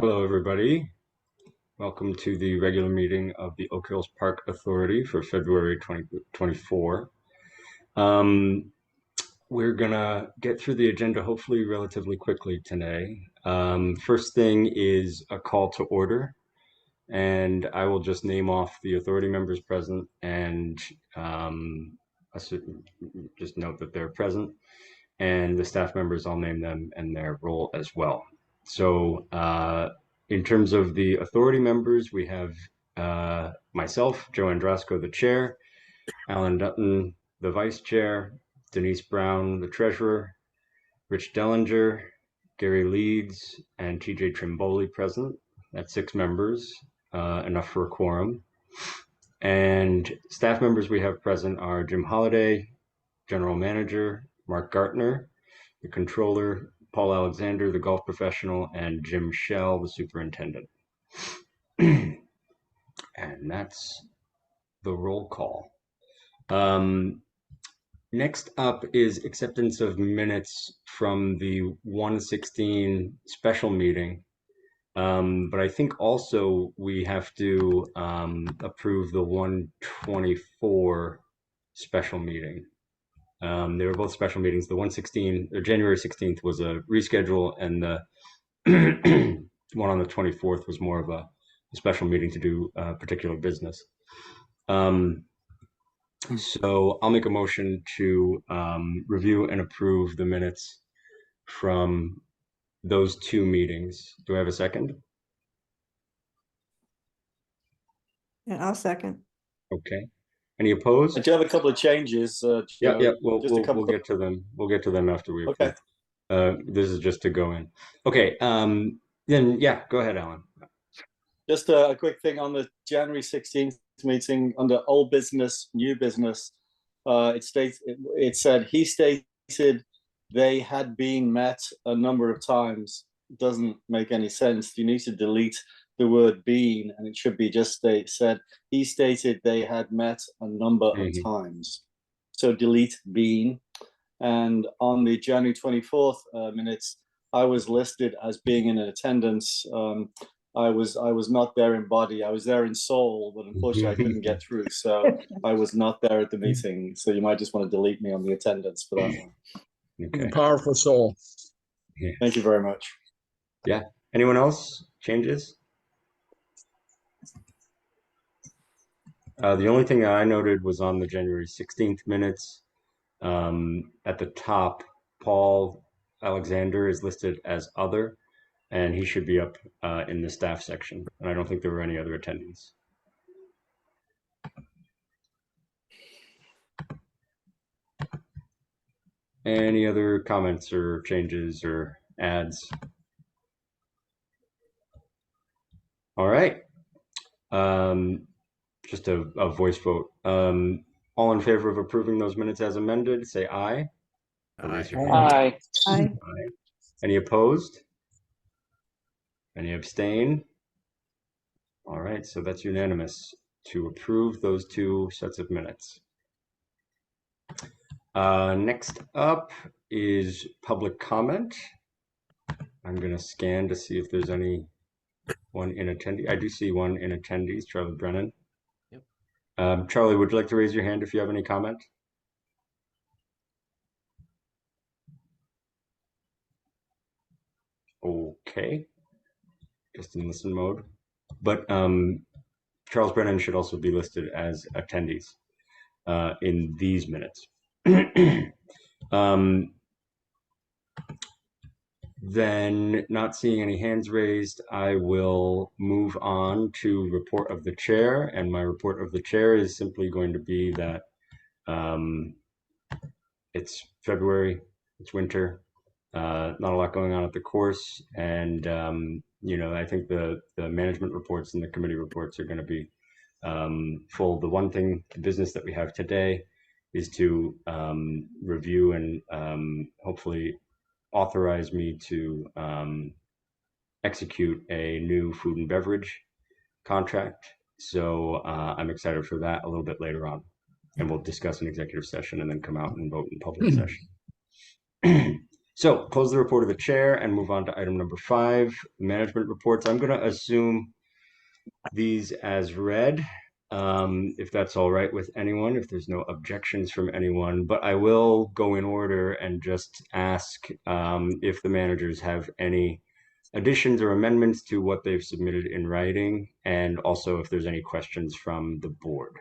Hello, everybody. Welcome to the regular meeting of the Oak Hills Park Authority for February 2024. We're gonna get through the agenda hopefully relatively quickly today. First thing is a call to order, and I will just name off the authority members present and just note that they're present, and the staff members, I'll name them and their role as well. So in terms of the authority members, we have myself, Joe Andrasco, the chair, Alan Dutton, the vice chair, Denise Brown, the treasurer, Rich Dellinger, Gary Leeds, and TJ Trimboli present. That's 6 members, enough for a quorum. And staff members we have present are Jim Holliday, general manager, Mark Gartner, the controller, Paul Alexander, the golf professional, and Jim Shell, the superintendent. And that's the roll call. Next up is acceptance of minutes from the 116 special meeting. But I think also we have to approve the 124 special meeting. They were both special meetings. The 116, or January 16th was a reschedule, and the one on the 24th was more of a special meeting to do particular business. So I'll make a motion to review and approve the minutes from those 2 meetings. Do I have a second? Yeah, I'll second. Okay. Any opposed? I do have a couple of changes. Yeah. Joe. We'll get to them. We'll get to them after we approve. Okay. This is just to go in. Okay. Then yeah, go ahead, Alan. Just a quick thing on the January 16th meeting under old business, new business. It said he stated they had been met a number of times. It doesn't make any sense. You need to delete the word been, and it should be just said he stated they had met a number of times. So delete been. And on the January 24th minutes, I was listed as being in attendance. I was not there in body. I was there in soul, but unfortunately I couldn't get through. So I was not there at the meeting. So you might just want to delete me on the attendance for that one. Okay. Powerful soul. Yeah. Thank you very much. Yeah. Anyone else? Changes? The only thing I noted was on the January 16th minutes. At the top, Paul Alexander is listed as other, and he should be up in the staff section. And I don't think there were any other attendees. Any other comments or changes or adds? All right. Just a voice vote. All in favor of approving those minutes as amended, say aye. Raise your hand. Aye. Aye. Aye. Any opposed? Any abstain? All right, so that's unanimous to approve those 2 sets of minutes. Next up is public comment. I'm going to scan to see if there's anyone in attendee. I do see one in attendees, Charlie Brennan. Yep. Charlie, would you like to raise your hand if you have any comment? Okay, just in listen mode. But Charles Brennan should also be listed as attendees in these minutes. Then, not seeing any hands raised, I will move on to report of the chair. And my report of the chair is simply going to be that it's February, it's winter, not a lot going on at the course. And, I think the management reports and the committee reports are going to be full. The one thing, the business that we have today is to review and hopefully authorize me to execute a new food and beverage contract. So I'm excited for that a little bit later on. And we'll discuss an executive session and then come out and vote in public session. So close the report of the chair and move on to item number 5, management reports. I'm going to assume these as read, if that's all right with anyone, if there's no objections from anyone, but I will go in order and just ask if the managers have any additions or amendments to what they've submitted in writing, and also if there's any questions from the board.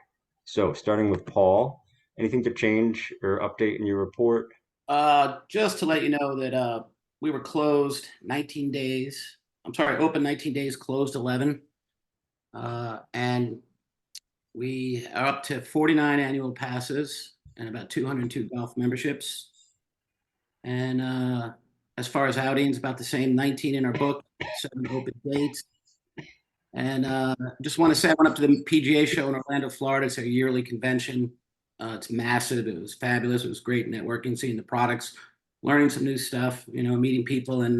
So starting with Paul, anything to change or update in your report? Just to let you know that we were closed 19 days. I'm sorry, open 19 days, closed 11. And we are up to 49 annual passes and about 202 golf memberships. And as far as outings, about the same, 19 in our book, 7 open dates. And just want to say I went up to the PGA show in Orlando, Florida. It's a yearly convention. It's massive. It was fabulous. It was great networking, seeing the products, learning some new stuff, meeting people. And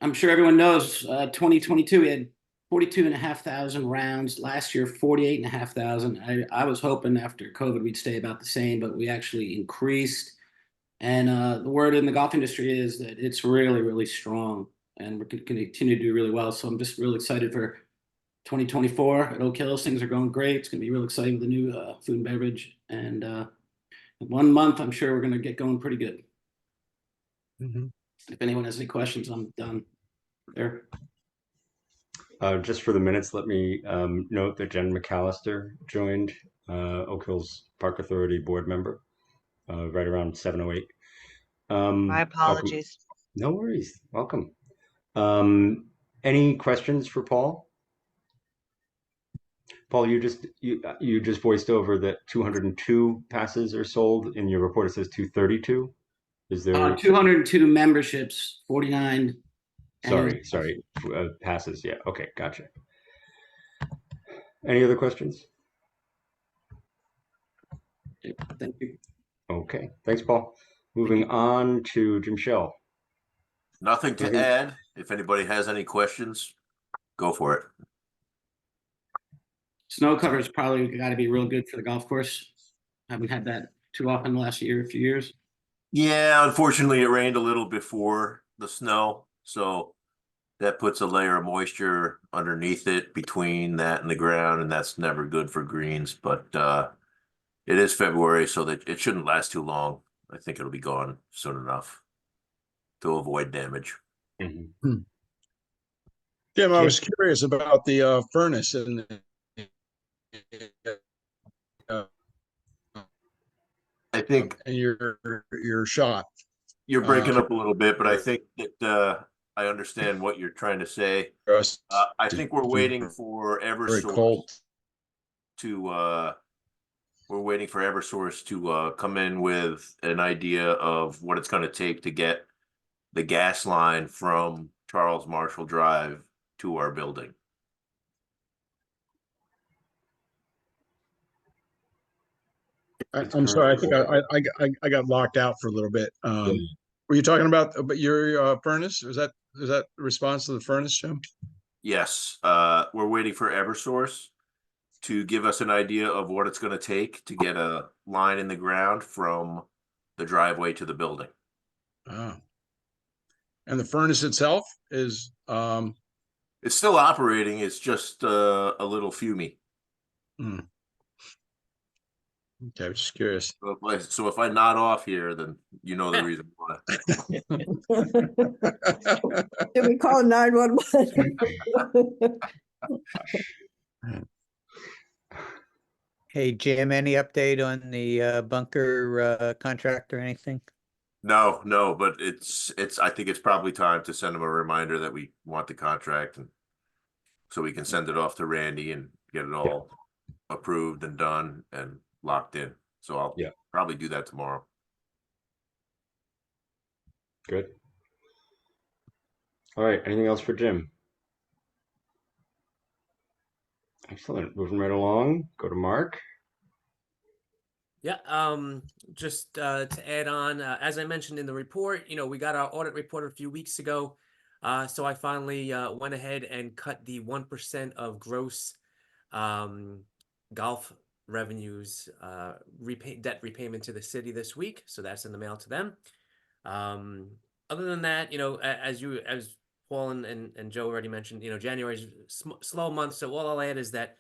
I'm sure everyone knows 2022, we had 42,500 rounds. Last year, 48,500. I was hoping after COVID we'd stay about the same, but we actually increased. And the word in the golf industry is that it's really, really strong, and we're going to continue to do really well. So I'm just really excited for 2024 at Oak Hills. Things are going great. It's going to be real exciting with the new food and beverage. And in 1 month, I'm sure we're going to get going pretty good. If anyone has any questions, I'm done there. Just for the minutes, let me note that Jen McAllister joined Oak Hills Park Authority board member right around 7:08. My apologies. No worries. Welcome. Any questions for Paul? Paul, you just voiced over that 202 passes are sold. In your report, it says 232. Is there 202 memberships, 49? Sorry. Passes. Yeah. Okay. Gotcha. Any other questions? Thank you. Okay. Thanks, Paul. Moving on to Jim Shell. Nothing to add. If anybody has any questions, go for it. Snow cover is probably got to be real good for the golf course. Haven't had that too often the last few years. Yeah, unfortunately, it rained a little before the snow, so that puts a layer of moisture underneath it between that and the ground, and that's never good for greens. But it is February, so that it shouldn't last too long. I think it'll be gone soon enough to avoid damage. Mm-hmm. Jim, I was curious about the furnace and I think and your shop. you're breaking up a little bit, but I think that I understand what you're trying to say. I think we're waiting for EverSource to come in with an idea of what it's going to take to get the gas line from Charles Marshall Drive to our building. I'm sorry. I think I got locked out for a little bit. Were you talking about your furnace? Is that the response to the furnace, Jim? Yes, we're waiting for EverSource to give us an idea of what it's going to take to get a line in the ground from the driveway to the building. Oh. And the furnace itself is it's still operating. It's just a little fumy. Okay, I'm just curious. So if I nod off here, then you know the reason why. Did we call 911? Hey, Jim, any update on the bunker contract or anything? No, but I think it's probably time to send them a reminder that we want the contract, and so we can send it off to Randy and get it all approved and done and locked in. So I'll probably do that tomorrow. Good. All right. Anything else for Jim? Excellent. Moving right along. Go to Mark. Yeah, just to add on, as I mentioned in the report, we got our audit report a few weeks ago. So I finally went ahead and cut the 1% of gross golf revenues debt repayment to the city this week. So that's in the mail to them. Other than that, as Paul and Joe already mentioned, January's slow month. So all I'll add is that,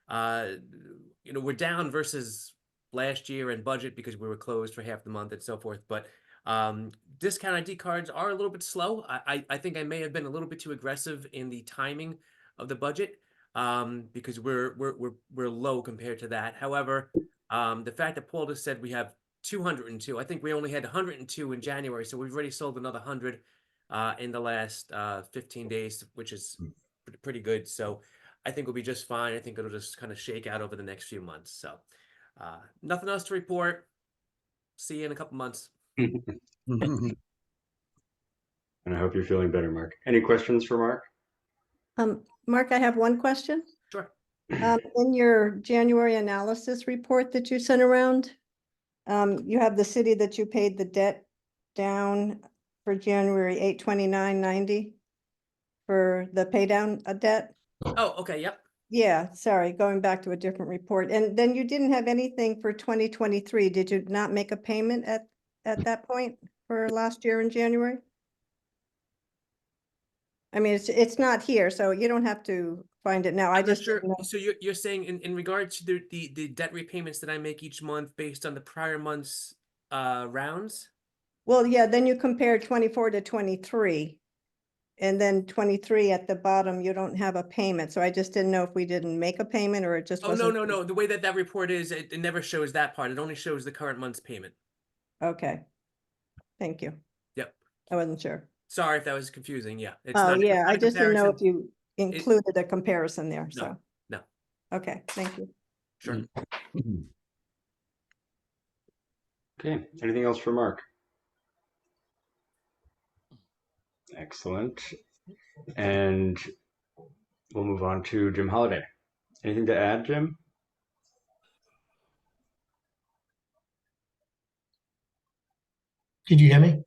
we're down versus last year in budget because we were closed for half the month and so forth. But discount ID cards are a little bit slow. I think I may have been a little bit too aggressive in the timing of the budget, because we're low compared to that. However, the fact that Paul just said we have 202, I think we only had 102 in January, so we've already sold another 100 in the last 15 days, which is pretty good. So I think we'll be just fine. I think it'll just kind of shake out over the next few months. So nothing else to report. See you in a couple months. And I hope you're feeling better, Mark. Any questions for Mark? Mark, I have one question. Sure. In your January analysis report that you sent around, you have the city that you paid the debt down for January 8/29/90 for the pay down of debt. Oh, okay. Yep. Yeah, sorry, going back to a different report. And then you didn't have anything for 2023. Did you not make a payment at that point for last year in January? I mean, it's not here, so you don't have to find it now. I I'm not just sure. didn't know. So you're saying in regard to the debt repayments that I make each month based on the prior month's rounds? Well, yeah, then you compare 24 to 23. And then 23 at the bottom, you don't have a payment. So I just didn't know if we didn't make a payment or it just Oh, wasn't. no. The way that report is, it never shows that part. It only shows the current month's payment. Okay. Thank you. Yep. I wasn't sure. Sorry if that was confusing. Yeah. It's Oh, not, it's yeah, not I a just didn't know if comparison. you included a comparison there, No, so. no. Okay, thank you. Sure. Okay, anything else for Mark? Excellent. And we'll move on to Jim Holiday. Anything to add, Jim? Did you hear me?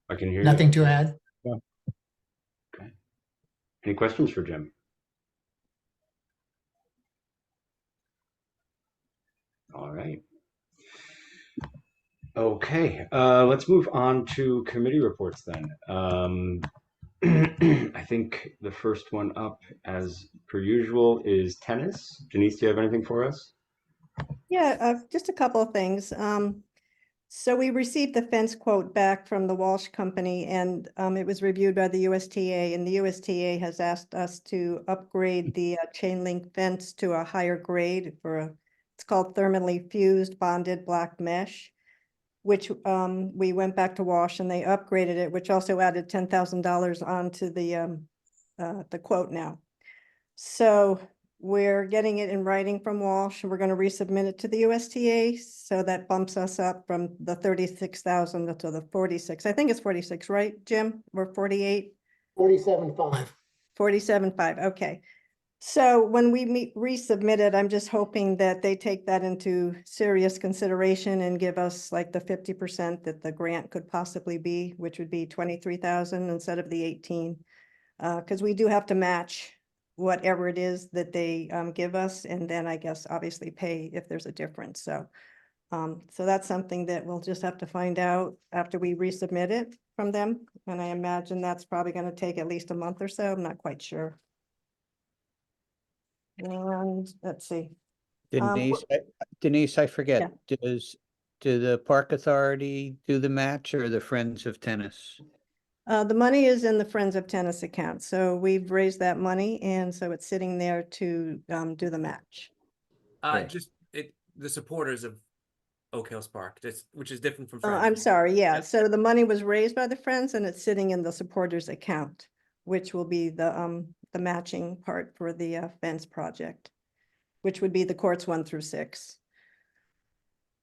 I can hear Nothing you. to add? Okay. Any questions for Jim? All right. Okay, let's move on to committee reports then. I think the first one up, as per usual, is tennis. Janice, do you have anything for us? Yeah, just a couple of things. So we received the fence quote back from the Walsh Company and it was reviewed by the USTA, and the USTA has asked us to upgrade the chain link fence to a higher grade it's called thermally fused bonded black mesh, which we went back to Walsh and they upgraded it, which also added $10,000 onto the quote now. So we're getting it in writing from Walsh, and we're going to resubmit it to the USTA. So that bumps us up from the 36,000 to the 46. I think it's 46, right, Jim? We're 48? 47.5. 47.5, okay. So when we resubmit it, I'm just hoping that they take that into serious consideration and give us like the 50% that the grant could possibly be, which would be 23,000 instead of the 18. Because we do have to match whatever it is that they give us, and then I guess obviously pay if there's a difference. So that's something that we'll just have to find out after we resubmit it from them. And I imagine that's probably going to take at least a month or so. I'm not quite sure. And let's see. Denise, I forget, do the Park Authority do the match or the Friends of Tennis? The money is in the Friends of Tennis account. So we've raised that money, and so it's sitting there to do the match. Okay. The supporters of Oak Hills Park, which is different from I'm Friends. sorry, yeah. Yep. So the money was raised by the Friends and it's sitting in the supporters account, which will be the matching part for the fence project, which would be the courts 1 through 6.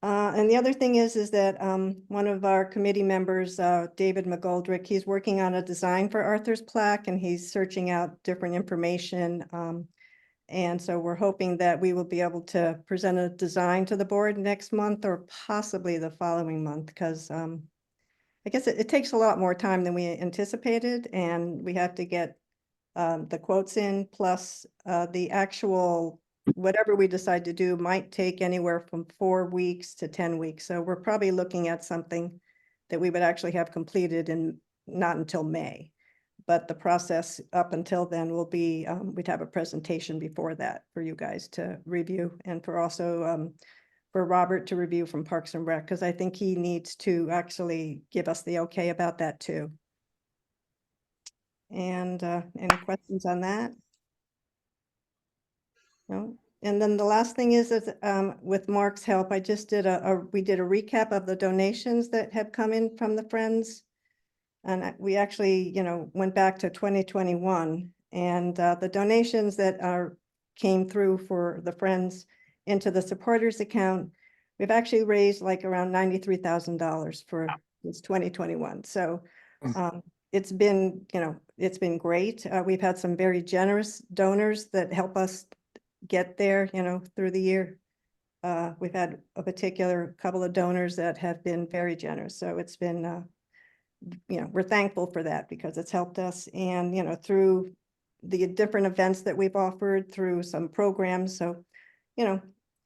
And the other thing is that one of our committee members, David McGoldrick, he's working on a design for Arthur's plaque, and he's searching out different information. And so we're hoping that we will be able to present a design to the board next month or possibly the following month, because I guess it takes a lot more time than we anticipated, and we have to get the quotes in, plus the actual whatever we decide to do might take anywhere from 4 weeks to 10 weeks. So we're probably looking at something that we would actually have completed in, not until May. But the process up until then will be, we'd have a presentation before that for you guys to review, and for also, for Robert to review from Parks and Rec, because I think he needs to actually give us the okay about that too. And any questions on that? No? And then the last thing is with Mark's help, I just did we did a recap of the donations that have come in from the Friends. And we actually, went back to 2021, and the donations that came through for the Friends into the supporters account, we've actually raised like around $93,000 for this 2021. So it's been, it's been great. We've had some very generous donors that help us get there, through the year. We've had a particular couple of donors that have been very generous. So it's been, we're thankful for that because it's helped us, and, through the different events that we've offered, through some programs. So,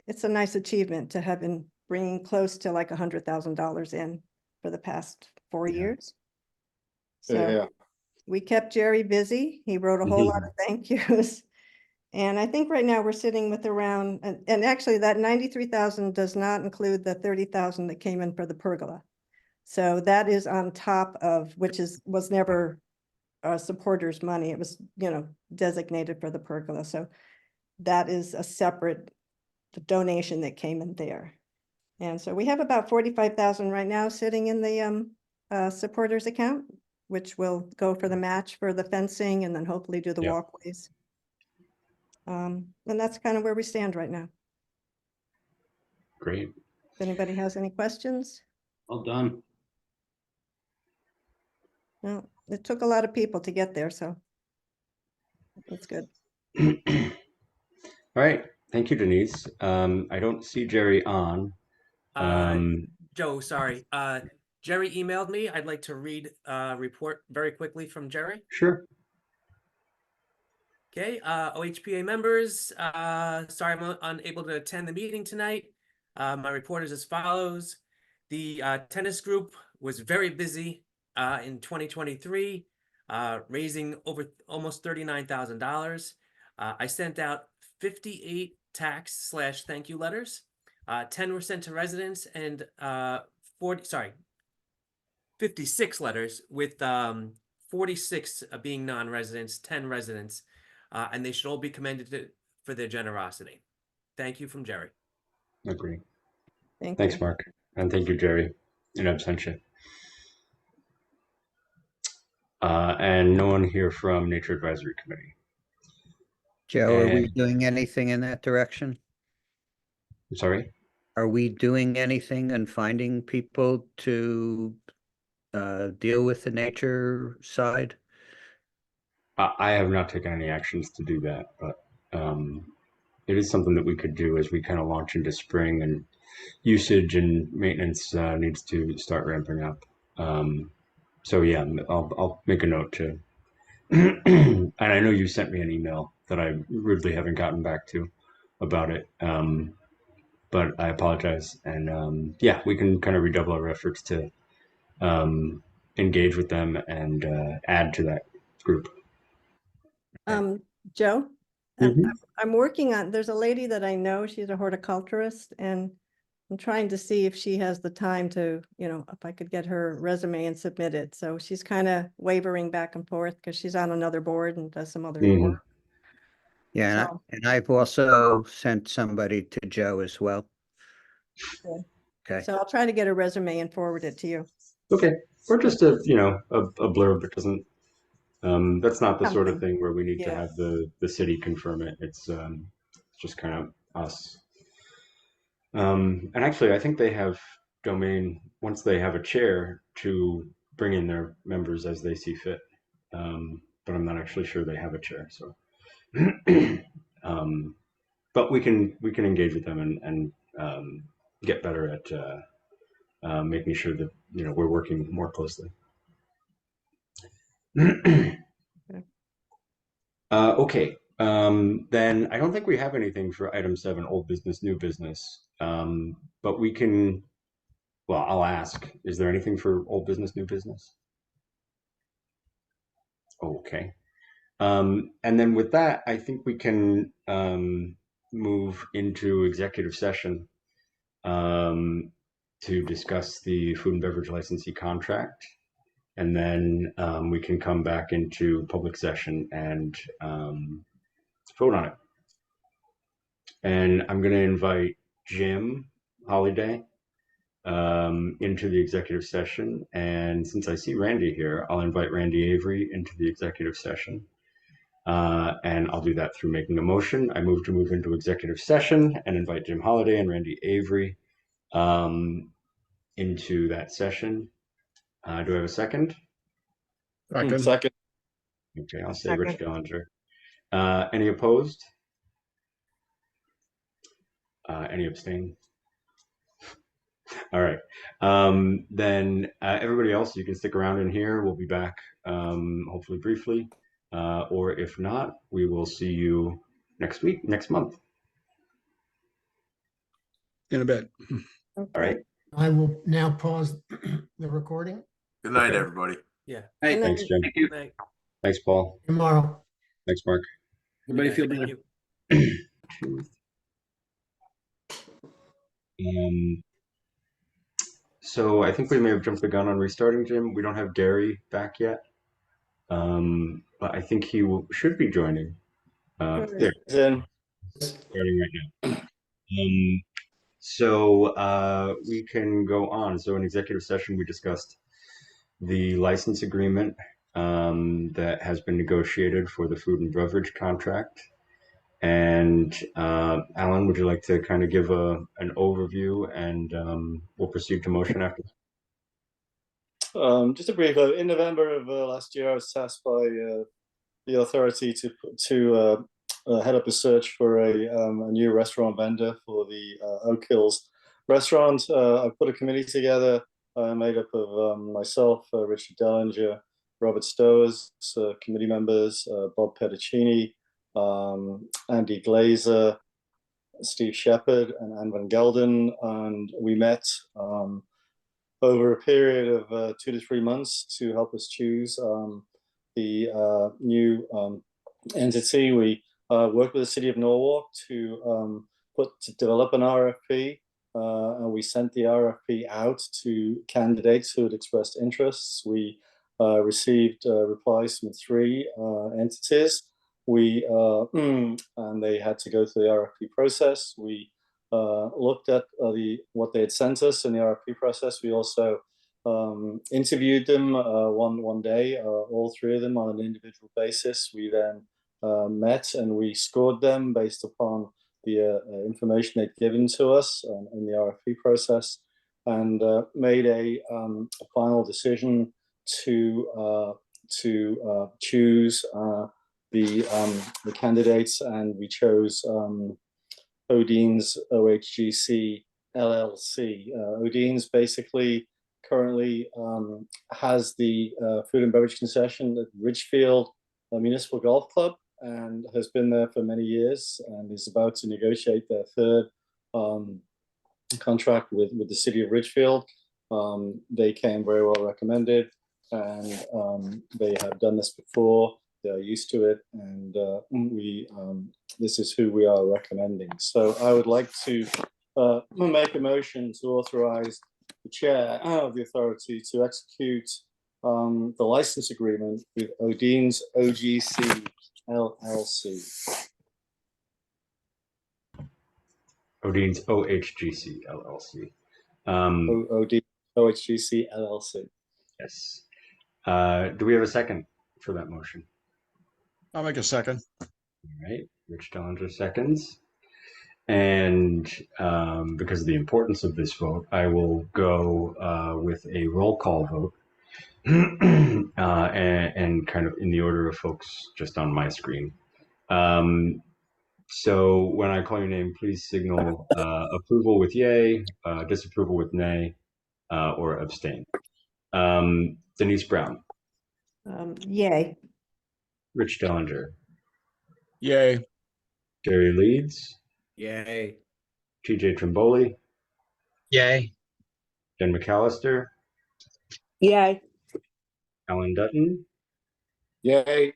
it's a nice achievement to have been bringing close to like $100,000 in for the past 4 years. So Yeah. we kept Jerry busy. He wrote a whole lot of thank yous. And I think right now we're sitting with around, and actually that 93,000 does not include the 30,000 that came in for the pergola. So that is on top of, which was never supporters' money. It was, designated for the pergola. So that is a separate donation that came in there. And so we have about 45,000 right now sitting in the supporters account, which will go for the match for the fencing, and then hopefully do the walkways. And that's kind of where we stand right now. Great. If anybody has any questions? Well done. No, it took a lot of people to get there, so that's good. All right. Thank you, Denise. I don't see Jerry on. Joe, sorry. Jerry emailed me. I'd like to read a report very quickly from Jerry. Sure. Okay, OHPA members, sorry I'm unable to attend the meeting tonight. My report is as follows. The tennis group was very busy in 2023, raising over almost $39,000. I sent out 58 tax/thank you letters. 10 were sent to residents, and 56 letters, with 46 being non-residents, 10 residents. And they should all be commended for their generosity. Thank you from Jerry. Agree. Thanks, you. Mark. And thank you, Jerry, in absentia. And no one here from Nature Advisory Committee. Joe, are we doing anything in that direction? I'm sorry? Are we doing anything and finding people to deal with the nature side? I have not taken any actions to do that, but it is something that we could do as we kind of launch into spring, and usage and maintenance needs to start ramping up. So yeah, I'll make a note to, and I know you sent me an email that I rudely haven't gotten back to about it, but I apologize. And yeah, we can kind of redouble our efforts to engage with them and add to that group. Joe, Mhm. I'm working on, there's a lady that I know, she's a horticulturist, and I'm trying to see if she has the time to, if I could get her resume and submit it. So she's kind of wavering back and forth because she's on another board and does some other work. Yeah, So- and I've also sent somebody to Joe as well. Good. Okay. So I'll try to get a resume and forward it to you. Okay, or just a blurb that doesn't. That's not the sort of Something. thing where we need to Yeah. have the city confirm it. It's just kind of us. And actually, I think they have domain once they have a chair to bring in their members as they see fit. But I'm not actually sure they have a chair. So, but we can engage with them and get better at making sure that we're working more closely. Okay. Then I don't think we have anything for item 7, old business, new business. But we can well, I'll ask, is there anything for old business, new business? Okay. And then with that, I think we can move into executive session to discuss the food and beverage licensee contract. And then we can come back into public session and vote on it. And I'm going to invite Jim Holiday into the executive session. And since I see Randy here, I'll invite Randy Avery into the executive session. And I'll do that through making a motion. I move to move into executive session and invite Jim Holiday and Randy Avery into that session. Do I have a second? Second. Second. Okay, I'll say Rich Dillinger. Any opposed? Any abstain? All right. Then everybody else, you can stick around in here. We'll be back hopefully briefly. Or if not, we will see you next week, next month. In a bit. All right. I will now pause the recording. Good night, Okay. everybody. Yeah. Hey, Thanks, Jim. thank you. Night. Thanks, Paul. Tomorrow. Thanks, Mark. Everybody feel Thank better. you. So I think we may have jumped the gun on restarting, Jim. We don't have Gary back yet. But I think he should be joining. There, Then starting right now. So we can go on. So in executive session, we discussed the license agreement that has been negotiated for the food and beverage contract. And Alan, would you like to kind of give an overview, and we'll proceed to motion after? just a brief. In November of last year, I was tasked by the authority to head up a search for a new restaurant vendor for the Oak Hills restaurant. I put a committee together made up of myself, Richard Dellinger, Robert Stowers, committee members, Bob Petticini, Andy Glazer, Steve Shepard, and Anne Van Gelden. And we met over a period of 2 to 3 months to help us choose the new entity. We worked with the city of Norwalk to develop an RFP, and we sent the RFP out to candidates who had expressed interests. We received replies from 3 entities. And they had to go through the RFP process. We looked at what they had sent us in the RFP process. We also interviewed them one day, all 3 of them on an individual basis. We then met and we scored them based upon the information they'd given to us in the RFP process, and made a final decision to choose the candidates, and we chose Odean's OHGC LLC. Odean's basically currently has the food and beverage concession at Ridgefield Municipal Golf Club, and has been there for many years, and is about to negotiate their 3rd contract with the city of Ridgefield. They came very well recommended, and they have done this before. They're used to it, and this is who we are recommending. So I would like to make a motion to authorize the chair of the authority to execute the license agreement with Odean's OGC LLC. Odean's OHGC LLC. Odean's OHGC LLC. Yes. Do we have a second for that motion? I'll make a second. All right, Rich Dellinger seconds. And because of the importance of this vote, I will go with a roll call vote, and kind of in the order of folks just on my screen. So when I call your name, please signal approval with yay, disapproval with nay, or abstain. Denise Brown. Yay. Rich Dellinger. Yay. Gary Leeds. Yay. TJ Trimboli. Yay. Jen McAllister, Yay. Alan Dutton, Yay.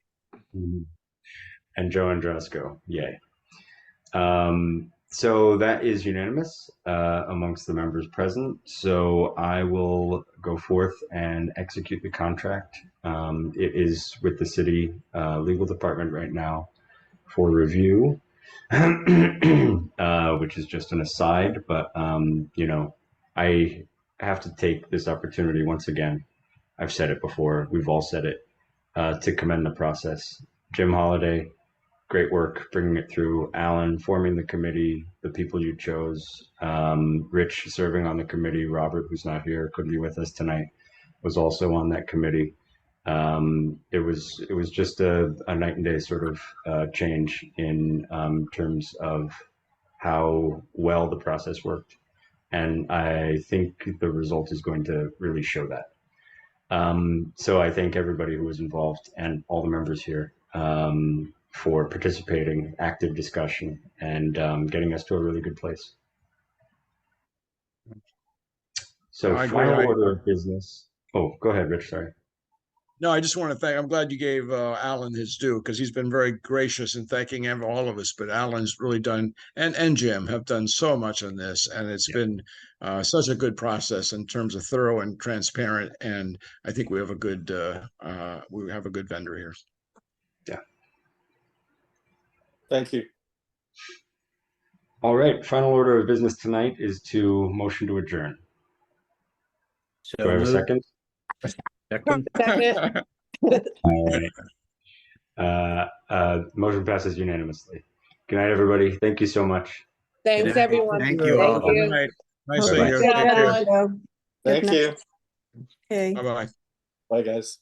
and Joe Androsco. Yay. So that is unanimous amongst the members present. So I will go forth and execute the contract. It is with the city legal department right now for review, which is just an aside. But you know, I have to take this opportunity once again. I've said it before. We've all said it to commend the process. Jim Holiday, great work bringing it through. Alan forming the committee, the people you chose, Rich serving on the committee, Robert, who's not here, couldn't be with us tonight, was also on that committee. It was just a night and day sort of change in terms of how well the process worked. And I think the result is going to really show that. So I thank everybody who was involved and all the members here for participating, active discussion, and getting us to a really good place. So I agree. final order of business. Oh, go ahead, Rich, sorry. No, I just want to thank, I'm glad you gave Alan his due because he's been very gracious in thanking all of us, but Alan's really done, and Jim have done so much on this, and it's been such a good process in terms of thorough and transparent, and I think we have a good vendor here. Yeah. Thank you. All right, final order of business tonight is to motion to adjourn. So Do I have a moved. second? Second. Second. All right. Motion passes unanimously. Good night, everybody. Thank you so much. Thanks, night. everyone. Thank you all. Good night. Nice seeing Bye-bye. you. Good Take care. night. Good Thank night. you. Okay. Bye-bye. Bye, guys.